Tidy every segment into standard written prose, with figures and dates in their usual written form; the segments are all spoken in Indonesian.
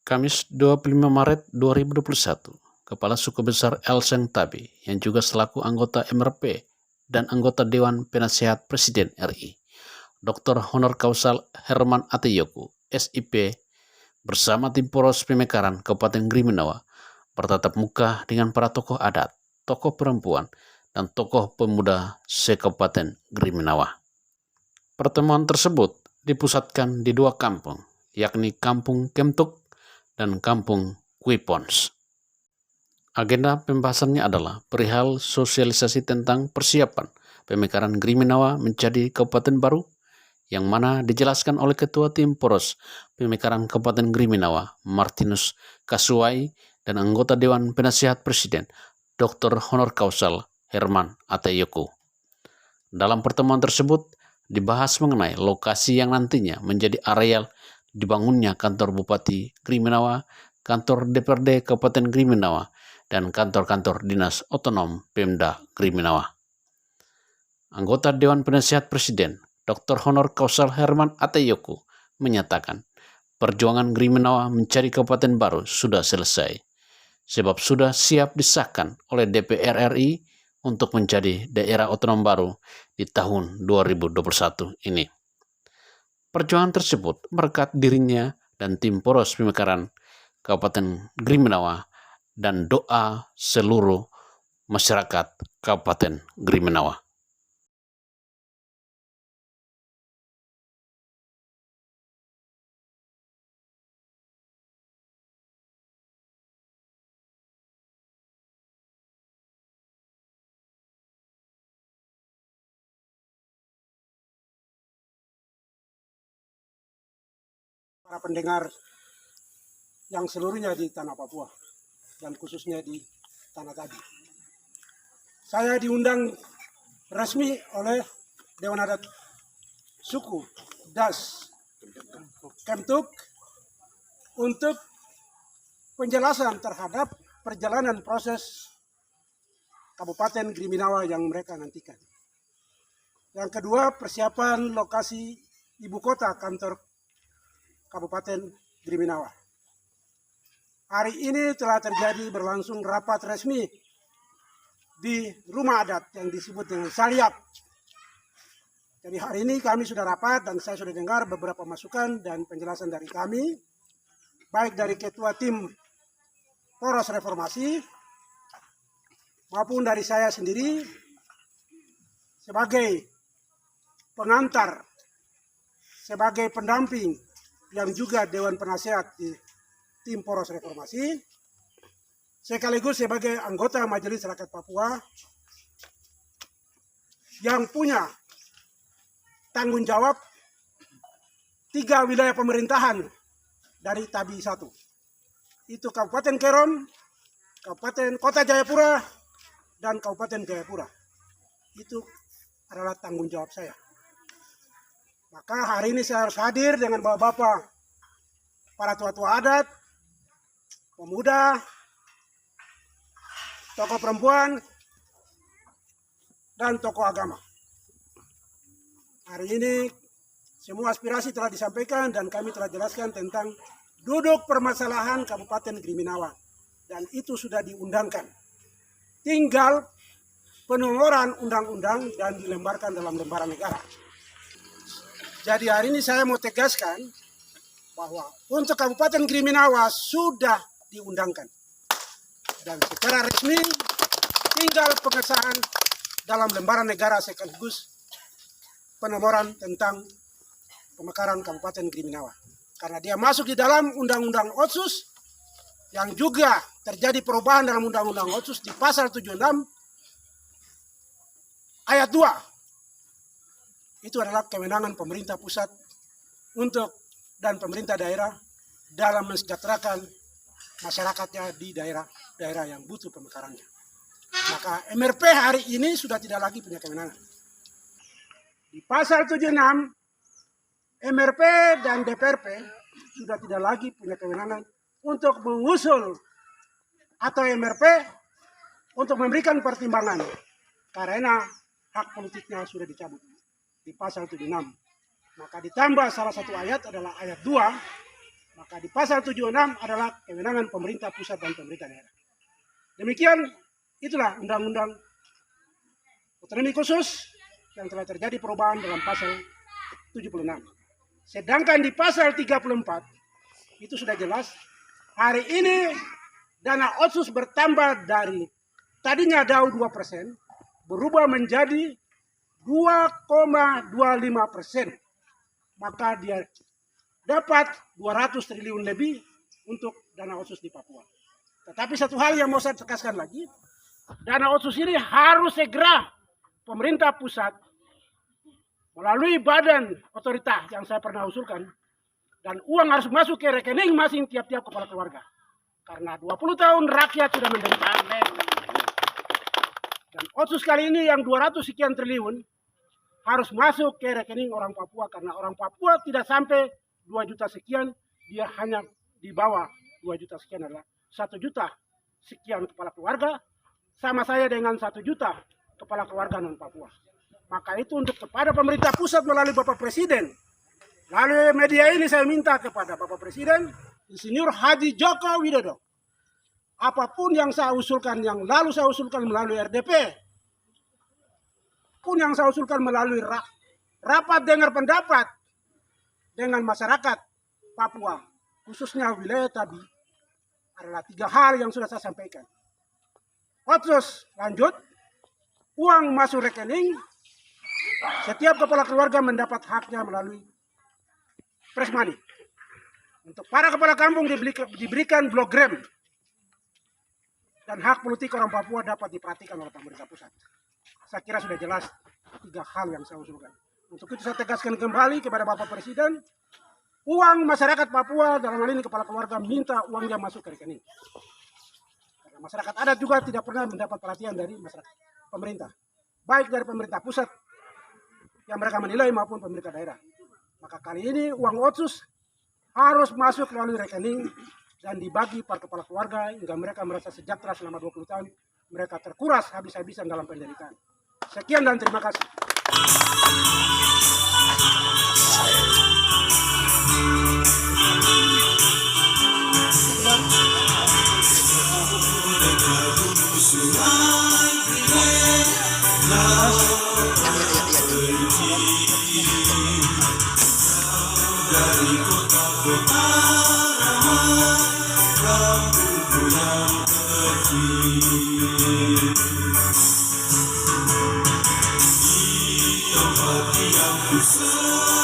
Kamis 25 Maret 2021, Kepala Suku Besar El Sengtabi yang juga selaku anggota MRP dan anggota Dewan Penasehat Presiden RI, Dr. Honor Kausal Herman Ateyoko, SIP, bersama tim Poros Pemekaran Kabupaten Griminawa bertatap muka dengan para tokoh adat, tokoh perempuan, dan tokoh pemuda se-Kabupaten Griminawa. Pertemuan tersebut dipusatkan di dua kampung, yakni Kampung Kemtuk dan Kampung Kuipons. Agenda pembahasannya adalah perihal sosialisasi tentang persiapan pemekaran Griminawa menjadi kabupaten baru, yang mana dijelaskan oleh Ketua Tim Poros Pemekaran Kabupaten Griminawa, Martinus Kasuai, dan anggota Dewan Penasehat Presiden, Dr. Honor Kausal Herman Ateyoko. Dalam pertemuan tersebut dibahas mengenai lokasi yang nantinya menjadi areal dibangunnya kantor Bupati Griminawa, kantor DPRD Kabupaten Griminawa, dan kantor-kantor Dinas Otonom Pemda Griminawa. Anggota Dewan Penasehat Presiden, Dr. Honor Kausal Herman Ateyoko, menyatakan perjuangan Griminawa mencari kabupaten baru sudah selesai, sebab sudah siap disahkan oleh DPR RI untuk menjadi daerah otonom baru di tahun 2021 ini. Perjuangan tersebut merekat dirinya dan tim Poros Pemekaran Kabupaten Griminawa dan doa seluruh masyarakat Kabupaten Griminawa. Para pendengar yang seluruhnya di tanah Papua dan khususnya di tanah Tabi. Saya diundang resmi oleh Dewan Adat Suku Das Kemtuk untuk penjelasan terhadap perjalanan proses Kabupaten Griminawa yang mereka nantikan. Yang kedua, persiapan lokasi ibu kota kantor Kabupaten Griminawa. Hari ini telah terjadi berlangsung rapat resmi di rumah adat yang disebut dengan Saliap. Jadi hari ini kami sudah rapat dan saya sudah dengar beberapa masukan dan penjelasan dari kami, baik dari Ketua Tim Poros Reformasi maupun dari saya sendiri sebagai pengantar, sebagai pendamping yang juga Dewan Penasehat di Tim Poros Reformasi, sekaligus sebagai anggota Majelis Rakyat Papua yang punya tanggung jawab 3 wilayah pemerintahan dari Tabi 1. Itu Kabupaten Kerom, Kabupaten Kota Jayapura, dan Kabupaten Jayapura. Itu adalah tanggung jawab saya. Maka hari ini saya harus hadir dengan bapak-bapak, para tua-tua adat, pemuda, tokoh perempuan, dan tokoh agama. Hari ini semua aspirasi telah disampaikan dan kami telah jelaskan tentang duduk permasalahan Kabupaten Griminawa. Dan itu sudah diundangkan. Tinggal penomoran undang-undang dan dilembarkan dalam lembaran negara. Jadi hari ini saya mau tegaskan bahwa untuk Kabupaten Griminawa sudah diundangkan. Dan secara resmi tinggal pengesahan dalam lembaran negara sekaligus penomoran tentang pemekaran Kabupaten Griminawa. Karena dia masuk di dalam Undang-Undang Otsus yang juga terjadi perubahan dalam Undang-Undang Otsus di pasal 76 ayat 2. Itu adalah kewenangan pemerintah pusat untuk dan pemerintah daerah dalam mensejahterakan masyarakatnya di daerah-daerah yang butuh pemekarannya. Maka MRP hari ini sudah tidak lagi punya kewenangan. Di pasal 76, MRP dan DPRP sudah tidak lagi punya kewenangan untuk mengusul atau MRP untuk memberikan pertimbangan karena hak politiknya sudah dicabut di pasal 76. Maka ditambah salah satu ayat adalah ayat 2 Maka di pasal 76 adalah kewenangan pemerintah pusat dan pemerintah daerah. Demikian itulah undang-undang otonomi khusus yang telah terjadi perubahan dalam pasal 76. Sedangkan di pasal 34 itu sudah jelas hari ini dana otsus bertambah dari tadinya DAU 2% berubah menjadi 2,25%. Maka dia dapat 200 triliun lebih untuk dana otsus di Papua. Tetapi satu hal yang mau saya tegaskan lagi, dana otsus ini harus segera pemerintah pusat melalui badan otorita yang saya pernah usulkan, dan uang harus masuk ke rekening masing tiap-tiap kepala keluarga. Karena 20 tahun rakyat sudah menderita. Dan otsus kali ini yang 200 sekian triliun harus masuk ke rekening orang Papua, karena orang Papua tidak sampai 2 juta sekian, dia hanya di bawah 2 juta sekian, adalah 1 juta sekian kepala keluarga, sama saya dengan 1 juta kepala keluarga non Papua. Maka itu untuk kepada pemerintah pusat melalui Bapak Presiden, lalu media ini saya minta kepada Bapak Presiden, Insinyur Haji Joko Widodo, apapun yang saya usulkan, yang lalu saya usulkan melalui RDP, pun yang saya usulkan melalui rapat dengar pendapat dengan masyarakat Papua, khususnya wilayah Tabi, adalah 3 hal yang sudah saya sampaikan. Otsus lanjut, uang masuk rekening, setiap kepala keluarga mendapat haknya melalui fresh money. Untuk para kepala kampung diberikan blok gram, dan hak politik orang Papua dapat diperhatikan oleh pemerintah pusat. Saya kira sudah jelas 3 hal yang saya usulkan. Untuk itu saya tegaskan kembali kepada Bapak Presiden, uang masyarakat Papua dalam hal ini kepala keluarga minta uangnya masuk ke rekening. Karena masyarakat adat juga tidak pernah mendapat perhatian dari masyarakat pemerintah, baik dari pemerintah pusat yang mereka menilai maupun pemerintah daerah. Maka kali ini uang otsus harus masuk melalui rekening dan dibagi per kepala keluarga hingga mereka merasa sejahtera selama 20 tahun. Mereka terkuras habis-habisan dalam penderitaan. Sekian dan terima kasih. Dari kota-kota ramai, kampungku yang kecil, di tempat yang ku semua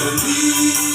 dan